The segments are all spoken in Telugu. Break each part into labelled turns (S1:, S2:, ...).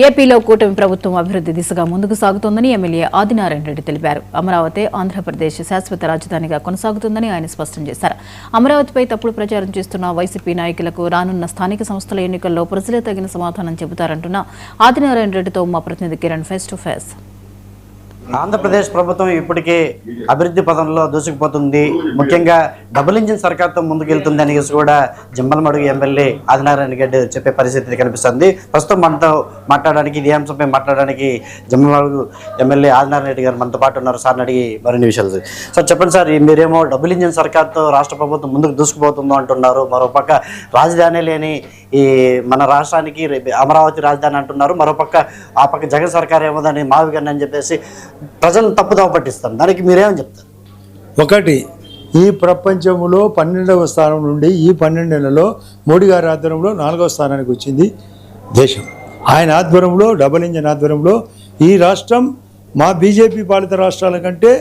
S1: ఏపీలో కూటమి ప్రభుత్వం అభివృద్ధి దిశగా ముందుకు సాగుతోందని ఎమ్మెల్యే ఆదినారాయణ రెడ్డి తెలిపారు. అమరావతి ఆంధ్రప్రదేశ్ శాశ్వత రాజధానిగా కొనసాగుతుందని ఆయన స్పష్టం చేశారు. అమరావతిపై తప్పుడు ప్రచారం చేస్తున్న వైసీపీ నాయకులకు రానున్న స్థానిక సంస్థల ఎన్నికల్లో ప్రజలే తగిన సమాధానం చెబుతారంటున్న ఆదినారాయణ రెడ్డితో మా ప్రతినిధి Kiran face to face.
S2: Andhra Pradesh ప్రభుత్వం ఇప్పటికే అభివృద్ధి పదంలో దూసుకుపోతుంది. ముఖ్యంగా డబుల్ ఇంజిన్ సర్కార్తో ముందుకెళ్తుంది అనేసి కూడా జమ్మలమడుగు ఎమ్మెల్యే ఆదినారాయణ రెడ్డి చెప్పే పరిస్థితి కనిపిస్తుంది. ప్రస్తుతం మనతో మాట్లాడడానికి ఇదే అంశంపై మాట్లాడడానికి జమ్మలమడుగు ఎమ్మెల్యే ఆదినారాయణ రెడ్డి గారు మనతో పాటు ఉన్నారు. సార్ని అడిగి మరిన్ని విషయాలు. సార్ చెప్పండి సార్, మీరేమో డబుల్ ఇంజిన్ సర్కార్తో రాష్ట్ర ప్రభుత్వం ముందుకు దూసుకుపోతుందో అంటున్నారు. మరోపక్క రాజధాని లేని ఈ మన రాష్ట్రానికి అమరావతి రాజధాని అంటున్నారు. మరోపక్క ఆ పక్క జగన్ సర్కార్ ఏమో దాన్ని మావిగండి అని చెప్పేసి ప్రజలను తప్పుదోవ పట్టిస్తారు. దానికి మీరేమని చెప్తారు?
S3: ఒకటి, ఈ ప్రపంచంలో 12వ స్థానం నుండి ఈ 12 నెలల్లో మోడీ గారి ఆధ్వర్యంలో 4వ స్థానానికి వచ్చింది దేశం. ఆయన ఆధ్వర్యంలో డబుల్ ఇంజిన్ ఆధ్వర్యంలో ఈ రాష్ట్రం మా బీజేపీ పాలిత రాష్ట్రాల కంటే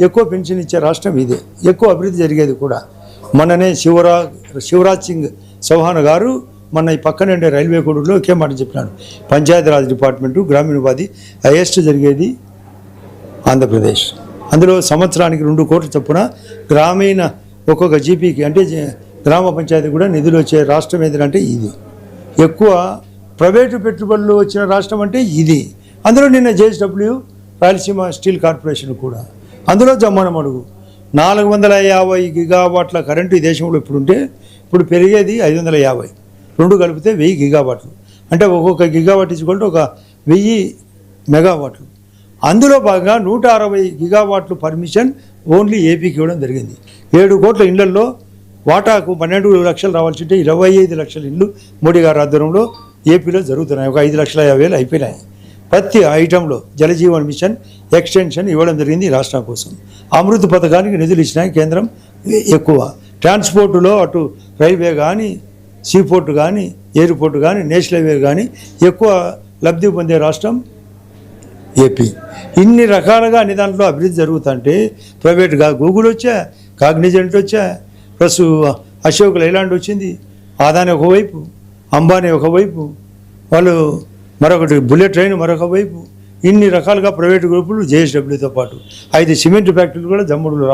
S3: ఎక్కువ పెన్షన్ ఇచ్చే రాష్ట్రం ఇదే, ఎక్కువ అభివృద్ధి జరిగేది కూడా. మొన్ననే శివరాజ్ సింగ్ చౌహాన్ గారు మొన్న ఈ పక్కనే ఉండే రైల్వే కోడూరులో ఒకే మాట చెప్పినాడు, పంచాయతీరాజ్ డిపార్ట్మెంటు గ్రామీణవాది హైయెస్ట్ జరిగేది ఆంధ్రప్రదేశ్. అందులో సంవత్సరానికి 2 కోట్ల చొప్పున గ్రామీణ ఒక్కొక్క జీపీకి అంటే గ్రామ పంచాయతీ కూడా నిధులు వచ్చే రాష్ట్రం ఏదంటే ఇది. ఎక్కువ ప్రైవేటు పెట్టుబడులు వచ్చిన రాష్ట్రం అంటే ఇది. అందులో నిన్న జేఎస్డబ్ల్యూ రాయలసీమ స్టీల్ కార్పొరేషన్ కూడా, అందులో జమ్మలమడుగు 450 గిగావాట్ల కరెంటు ఈ దేశంలో ఇప్పుడు పెరిగేది 550, 2 కలిపితే 1000 గిగావాట్లు. అంటే ఒక్కొక్క గిగావాట్ ఇచ్చుకుంటే ఒక 1000 మెగావాట్లు. అందులో భాగంగా 160 గిగావాట్లు పర్మిషన్ ఓన్లీ ఏపీకి ఇవ్వడం జరిగింది. 7 కోట్ల ఇళ్లలో వాటాకు 12 లక్షలు రావాల్సి ఉంటే 25 లక్షల ఇళ్ళు మోడీ గారి ఆధ్వర్యంలో ఏపీలో జరుగుతున్నాయి. ఒక 5,50,000 అయిపోయినాయి. ప్రతి ఐటెంలో జలజీవన్ మిషన్ ఎక్స్టెన్షన్ ఇవ్వడం జరిగింది ఈ రాష్ట్రం కోసం. అమృత్ పథకానికి నిధులు ఇచ్చినాయి కేంద్రం ఎక్కువ. ట్రాన్స్పోర్టులో అటు రైల్వే కానీ, సీపోర్టు కానీ, ఎయిర్పోర్టు కానీ, నేషనల్ హైవే కానీ ఎక్కువ లబ్ధి పొందే రాష్ట్రం ఏపీ. ఇన్ని రకాలుగా అన్ని దాంట్లో అభివృద్ధి జరుగుతుంటే ప్రైవేట్గా గూగుల్ వచ్చా, కాగ్నిజెంట్ వచ్చా, ప్లస్ అశోక్ లైలాండ్ వచ్చింది, అదాని ఒకవైపు, అంబానీ ఒకవైపు, వాళ్ళు మరొకటి బుల్లెట్ ట్రైన్ మరొక వైపు. ఇన్ని రకాలుగా ప్రైవేటు గ్రూపులు జేఎస్డబ్ల్యూతో పాటు 5 సిమెంట్ ఫ్యాక్టరీలు కూడా జమ్మడులో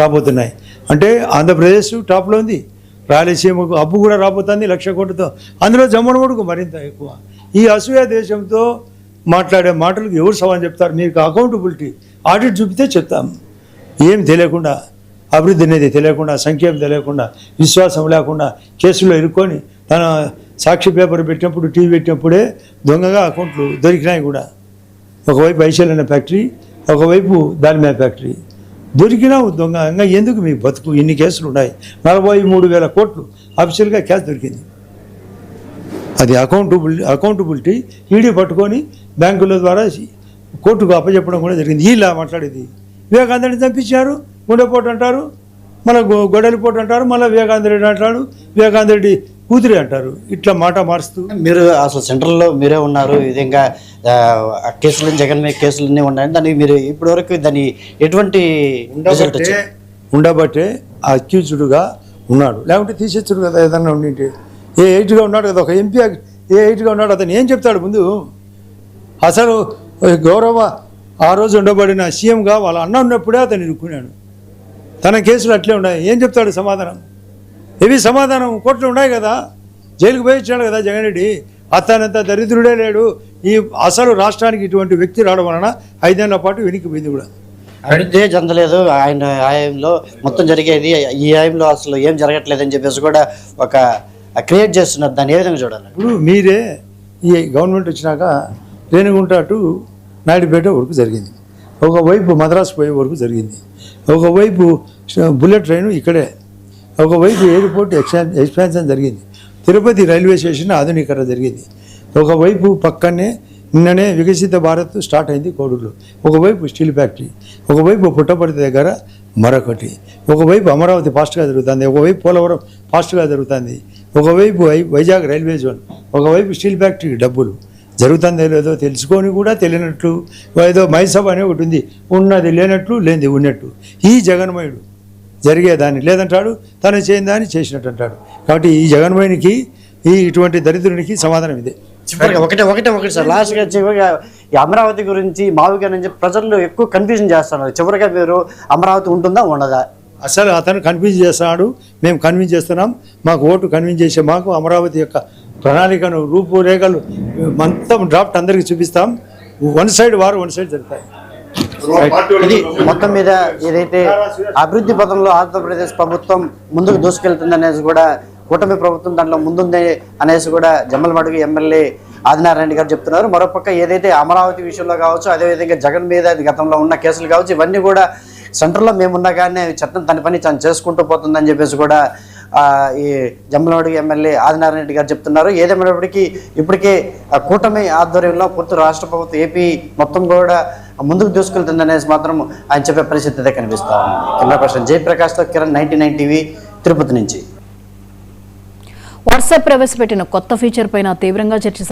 S3: రాబోతున్నాయి. అంటే ఆంధ్రప్రదేశ్ టాప్లో ఉంది. రాయలసీమకు అప్పు కూడా రాబోతుంది 1,00,000 కోట్లతో. అందులో జమ్మలమడుగు మరింత ఎక్కువ. ఈ అసూయ దేశంతో మాట్లాడే మాటలకు ఎవరు సవాల్ చెప్తారు? మీకు అకౌంటబిలిటీ ఆడిట్ చూపితే చెప్తాం. ఏం తెలియకుండా, అభివృద్ధి అనేది తెలియకుండా, సంక్షేమం తెలియకుండా, విశ్వాసం లేకుండా కేసులో ఇరుక్కొని తన సాక్షి పేపర్ పెట్టినప్పుడు, టీవీ పెట్టినప్పుడే దొంగగా అకౌంట్లు దొరికినాయి కూడా. ఒకవైపు ఐశ్వర్య ఫ్యాక్టరీ, ఒకవైపు దాల్మియా ఫ్యాక్టరీ దొరికినా దొంగ. ఇంకా ఎందుకు మీ బతుకు? ఇన్ని కేసులు ఉన్నాయి. 43,000 కోట్లు అఫీషియల్గా క్యాష్ దొరికింది. అది అకౌంటబిలిటీ ఈడీ పట్టుకొని బ్యాంకుల ద్వారా కోర్టుకు అప్పచెప్పడం కూడా జరిగింది. ఇలా మాట్లాడేది వివేకానంద చంపించారు, గుండెపోటు అంటారు, మళ్ళీ గొడవలిపోటు అంటారు, మళ్ళీ వివేకానంద రెడ్డి అంటారు, వివేకానంద రెడ్డి కూతురి అంటారు. ఇట్లా మాట మారుస్తూ
S2: మీరు అసలు సెంట్రల్లో మీరే ఉన్నారు. ఈ విధంగా కేసులు జగన్ మీద కేసులన్నీ ఉన్నాయి. దానికి మీరు ఇప్పటివరకు దాన్ని ఎటువంటి
S3: ఉండబట్టే అక్యూజ్డ్గా ఉన్నాడు, లేకుంటే తీసేచ్చుడు కదా. ఏదన్నా ఉండింటే A8గా ఉన్నాడు కదా, ఒక ఎంపీ A8గా ఉన్నాడు. అతను ఏం చెప్తాడు ముందు? అసలు గౌరవ ఆ రోజు ఉండబడిన సీఎంగా వాళ్ళ అన్న ఉన్నప్పుడే అతను ఇరుక్కున్నాడు. తన కేసులు అట్లే ఉన్నాయి. ఏం చెప్తాడు సమాధానం? ఇవి సమాధానం కోర్టులో ఉన్నాయి కదా. జైలుకు పోయి ఇచ్చాడు కదా జగన్ రెడ్డి. అతనంత దరిద్రుడే లేడు. ఈ అసలు రాష్ట్రానికి ఇటువంటి వ్యక్తి రావడం వలన 5 ఏళ్ల పాటు వెనక్కిపోయింది కూడా.
S2: అభివృద్ధి చెందలేదు ఆయన హయాంలో, మొత్తం జరిగేది ఈ హయాంలో అసలు ఏం జరగట్లేదని చెప్పేసి కూడా ఒక క్రియేట్ చేస్తున్నారు. దాన్ని ఏ విధంగా చూడాలి?
S3: ఇప్పుడు మీరే ఈ గవర్నమెంట్ వచ్చినాక రేణిగుంట టు నాయుడుపేట వరకు జరిగింది, ఒకవైపు మద్రాసు పోయే వరకు జరిగింది, ఒకవైపు బుల్లెట్ ట్రైన్ ఇక్కడే, ఒకవైపు ఎయిర్పోర్ట్ ఎక్స్పాన్షన్ జరిగింది, తిరుపతి రైల్వే స్టేషన్ ఆధునీకరణ జరిగింది, ఒకవైపు పక్కనే నిన్ననే వికసిత భారత్ స్టార్ట్ అయింది కోడూరులో, ఒకవైపు స్టీల్ ఫ్యాక్టరీ, ఒకవైపు పుట్టపర్తి దగ్గర మరొకటి, ఒకవైపు అమరావతి ఫాస్ట్గా జరుగుతుంది, ఒకవైపు పోలవరం ఫాస్ట్గా జరుగుతుంది, ఒకవైపు వైజాగ్ రైల్వే జోన్, ఒకవైపు స్టీల్ ఫ్యాక్టరీ డబ్బులు జరుగుతుందో లేదో తెలుసుకొని కూడా తెలియనట్లు, ఏదో మైసభ అనే ఒకటి ఉంది, ఉన్నది లేనట్లు లేనిది ఉన్నట్టు. ఈ జగన్మయుడు జరిగేదాన్ని లేదంటాడు, తను చేయని దాన్ని చేసినట్టు అంటాడు. కాబట్టి ఈ జగన్మయునికి ఇటువంటి దరిద్రునికి సమాధానం ఇదే.
S2: చివరిగా ఒకటి సార్ లాస్ట్గా చివరిగా ఈ అమరావతి గురించి మావిగా నుంచి ప్రజలు ఎక్కువ కన్ఫ్యూజన్ చేస్తున్నారు. చివరిగా మీరు అమరావతి ఉంటుందా ఉండదా?
S3: అసలు అతను కన్విన్స్ చేస్తున్నాడు, మేము కన్విన్స్ చేస్తున్నాం. మాకు ఓటు కన్విన్స్ చేసే మాకు అమరావతి యొక్క ప్రణాళికను రూపురేఖలు మొత్తం డ్రాఫ్ట్ అందరికీ చూపిస్తాం. వన్ సైడ్ జరుగుతాయి.
S2: ఇది మొత్తం మీద ఏదైతే అభివృద్ధి పథంలో ఆంధ్రప్రదేశ్ ప్రభుత్వం ముందుకు దూసుకెళ్తుంది అనేసి కూడా, కూటమి ప్రభుత్వం దాంట్లో ముందుంది అనేసి కూడా జమ్మలమడుగు ఎమ్మెల్యే ఆదినారాయణ రెడ్డి గారు చెప్తున్నారు. మరోపక్క ఏదైతే అమరావతి విషయంలో కావచ్చు, అదేవిధంగా జగన్ మీద గతంలో ఉన్న కేసులు కావచ్చు, ఇవన్నీ కూడా సెంటర్లో మేమున్నా కానీ చట్టం తన పని తను చేసుకుంటూ పోతుందని చెప్పేసి కూడా ఈ జమ్మలమడుగు ఎమ్మెల్యే ఆదినారాయణ రెడ్డి గారు చెప్తున్నారు. ఏదేమైనప్పటికీ ఇప్పటికే కూటమి ఆధ్వర్యంలో పూర్తి రాష్ట్ర ప్రభుత్వం ఏపీ మొత్తం కూడా ముందుకు దూసుకెళ్తుందనేసి మాత్రం ఆయన చెప్పే పరిస్థితి అయితే కనిపిస్తూ ఉంది. కెమెరా పర్సన్ జయప్రకాష్తో కిరణ్, 99 టీవీ, తిరుపతి నుంచి.
S1: వాట్సాప్ ప్రవేశపెట్టిన కొత్త ఫీచర్ పైన తీవ్రంగా చర్చ